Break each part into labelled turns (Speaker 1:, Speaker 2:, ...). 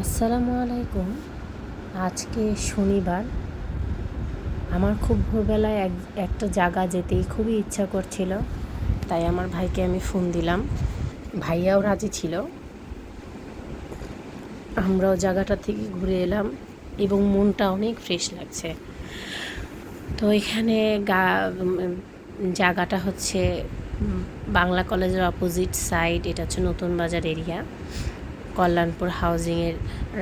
Speaker 1: আসসালামু আলাইকুম। আজকে শনিবার। আমার খুব ভোরবেলায় একটা জায়গা যেতেই খুবই ইচ্ছা করছিল, তাই আমার ভাইকে আমি ফোন দিলাম। ভাইয়াও রাজি ছিল। আমরাও জায়গাটা থেকে ঘুরে এলাম এবং মনটা অনেক ফ্রেশ লাগছে। তো এখানে জায়গাটা হচ্ছে বাংলা কলেজের অপোজিট সাইড। এটা হচ্ছে নতুন বাজার এরিয়া, কল্যাণপুর হাউজিংয়ের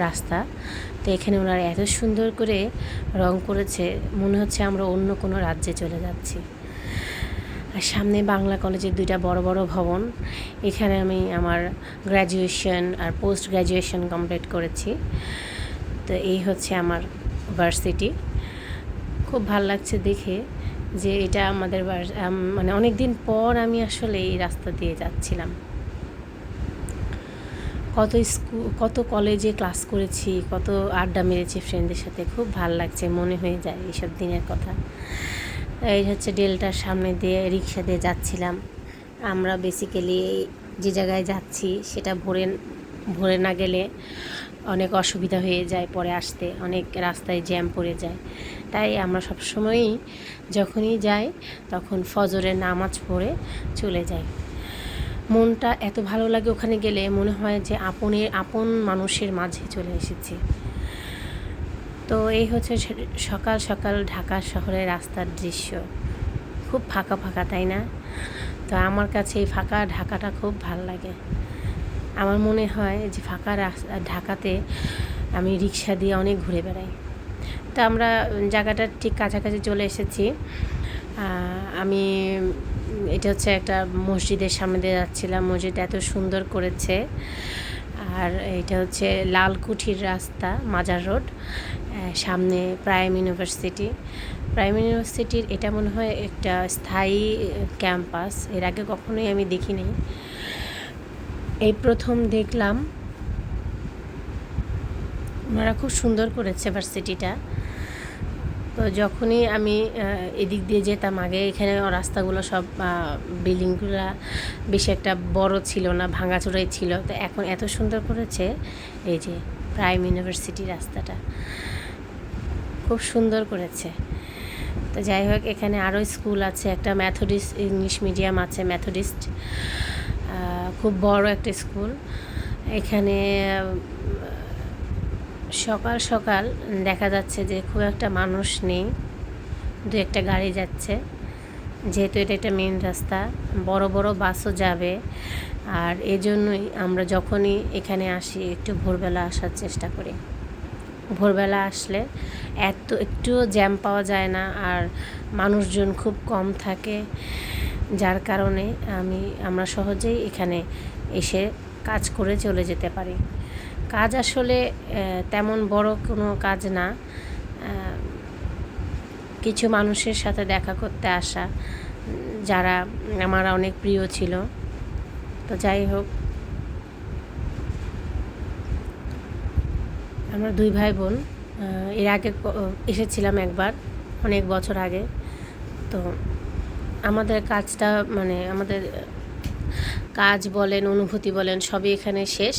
Speaker 1: রাস্তা। তো এখানে ওনারা এত সুন্দর করে রং করেছে, মনে হচ্ছে আমরা অন্য কোনো রাজ্যে চলে যাচ্ছি। আর সামনে বাংলা কলেজের দুইটা বড় বড় ভবন। এখানে আমি আমার গ্র্যাজুয়েশন আর পোস্ট গ্র্যাজুয়েশন কমপ্লিট করেছি। তো এই হচ্ছে আমার ভার্সিটি। খুব ভাল লাগছে দেখে যে এটা আমাদের মানে অনেক দিন পর আমি আসলে এই রাস্তা দিয়ে যাচ্ছিলাম। কত কলেজে ক্লাস করেছি, কত আড্ডা মেরেছি ফ্রেন্ডদের সাথে। খুব ভাল লাগছে, মনে হয়ে যায় এইসব দিনের কথা। এই হচ্ছে ডেলটার সামনে দিয়ে রিক্সা দিয়ে যাচ্ছিলাম। আমরা বেসিক্যালি যে জায়গায় যাচ্ছি সেটা ভোরে না গেলে অনেক অসুবিধা হয়ে যায়, পরে আসতে অনেক রাস্তায় জ্যাম পড়ে যায়। তাই আমরা সবসময়ই যখনই যাই তখন ফজরের নামাজ পড়ে চলে যাই। মনটা এত ভালো লাগে ওখানে গেলে, মনে হয় যে আপন মানুষের মাঝে চলে এসেছি। তো এই হচ্ছে সকাল সকাল ঢাকা শহরের রাস্তার দৃশ্য। খুব ফাঁকা ফাঁকা, তাই না? তো আমার কাছে এই ফাঁকা ঢাকাটা খুব ভালো লাগে। আমার মনে হয় যে ফাঁকা ঢাকাতে আমি রিক্সা দিয়ে অনেক ঘুরে বেড়াই। তো আমরা জায়গাটার ঠিক কাছাকাছি চলে এসেছি। আমি এটা হচ্ছে একটা মসজিদের সামনে দিয়ে যাচ্ছিলাম। মসজিদ এত সুন্দর করেছে। আর এটা হচ্ছে লালকুঠির রাস্তা, মাজার রোড। সামনে প্রাইম ইউনিভার্সিটির এটা মনে হয় একটা স্থায়ী ক্যাম্পাস। এর আগে কখনোই আমি দেখিনি, এই প্রথম দেখলাম। ওনারা খুব সুন্দর করেছে ভার্সিটিটা। তো যখনই আমি এদিক দিয়ে যেতাম, আগে এখানে রাস্তাগুলো সব বিল্ডিংগুলো বেশি একটা বড় ছিল না, ভাঙাচোরাই ছিল। তো এখন এত সুন্দর করেছে। এই যে প্রাইম ইউনিভার্সিটি রাস্তাটা খুব সুন্দর করেছে। তো যাই হোক, এখানে আরও স্কুল আছে। একটা মেথডিস্ট ইংলিশ মিডিয়াম আছে, মেথডিস্ট, খুব বড় একটা স্কুল। এখানে সকাল সকাল দেখা যাচ্ছে যে খুব একটা মানুষ নেই, দু একটা গাড়ি যাচ্ছে। যেহেতু এটা একটা মেন রাস্তা, বড় বড় বাসও যাবে। আর এজন্যই আমরা যখনই এখানে আসি একটু ভোরবেলা আসার চেষ্টা করি। ভোরবেলা আসলে একটুও জ্যাম পাওয়া যায় না, আর মানুষজন খুব কম থাকে, যার কারণে আমরা সহজেই এখানে এসে কাজ করে চলে যেতে পারি। কাজ আসলে তেমন বড় কোনো কাজ না, কিছু মানুষের সাথে দেখা করতে আসা, যারা আমার অনেক প্রিয় ছিল। তো যাই হোক, আমরা দুই ভাই বোন। এর আগে এসেছিলাম একবার, অনেক বছর আগে। তো আমাদের কাজটা মানে আমাদের কাজ বলেন, অনুভূতি বলেন, সবই এখানে শেষ।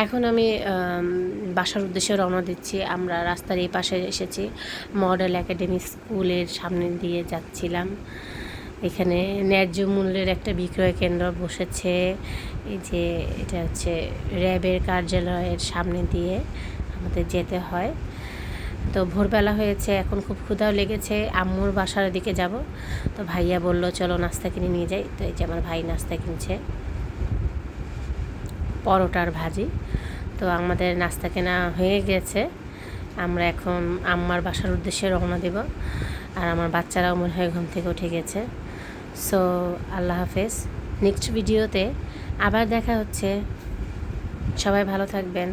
Speaker 1: এখন আমি বাসার উদ্দেশ্যে রওনা দিচ্ছি। আমরা রাস্তার এই পাশে এসেছি, মডেল একাডেমি স্কুলের সামনে দিয়ে যাচ্ছিলাম। এখানে ন্যায্য মূল্যের একটা বিক্রয় কেন্দ্র বসেছে। এই যে এটা হচ্ছে র্যাবের কার্যালয়ের সামনে দিয়ে আমাদের যেতে হয়। তো ভোরবেলা হয়েছে, এখন খুব ক্ষুধাও লেগেছে। আম্মুর বাসার দিকে যাব। তো ভাইয়া বলল চলো নাস্তা কিনে নিয়ে যাই। তো এই যে আমার ভাই নাস্তা কিনছে, পরোটার ভাজি। তো আমাদের নাস্তা কেনা হয়ে গেছে। আমরা এখন আম্মার বাসার উদ্দেশ্যে রওনা দেব। আর আমার বাচ্চারাও মনে হয় ঘুম থেকে উঠে গেছে। সো আল্লাহ হাফেজ। নেক্সট ভিডিওতে আবার দেখা হচ্ছে। সবাই ভালো থাকবেন।